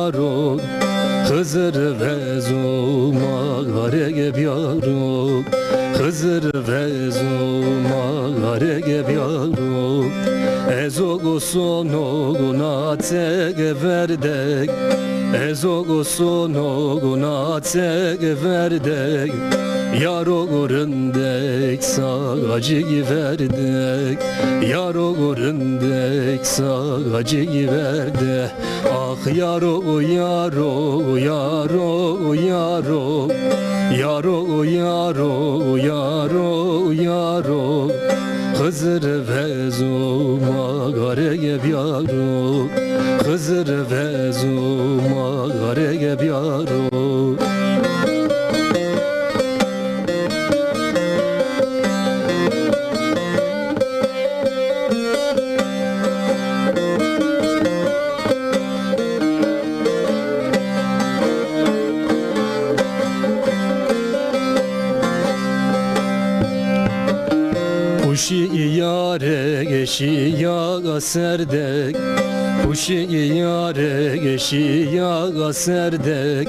yaro Hızır ve zuma garege yaro Hızır ve zuma garege yaro Ezogo sono gunate geverdek Ezogo sono gunate geverdek Yaro gurundek sağacı giverdek Yaro gurundek sağacı giverde Ah yaro yaro yaro yaro Yaro yaro yaro yaro Hızır ve zuma garege yaro Hızır ve zuma garege yaro Kuşi yare geçi yaga serdek Kuşi yare geçi yaga serdek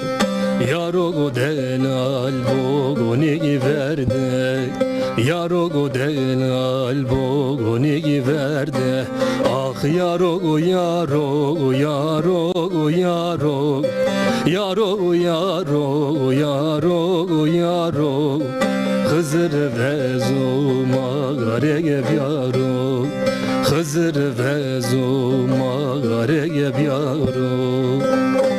Yarogo delal bogoni verde Yarogo delal bogoni verde Ah yarogo yaro yaro yaro Yaro yaro yaro yaro Hızır ve zuma garege yaro Hızır ve zuma garege yaro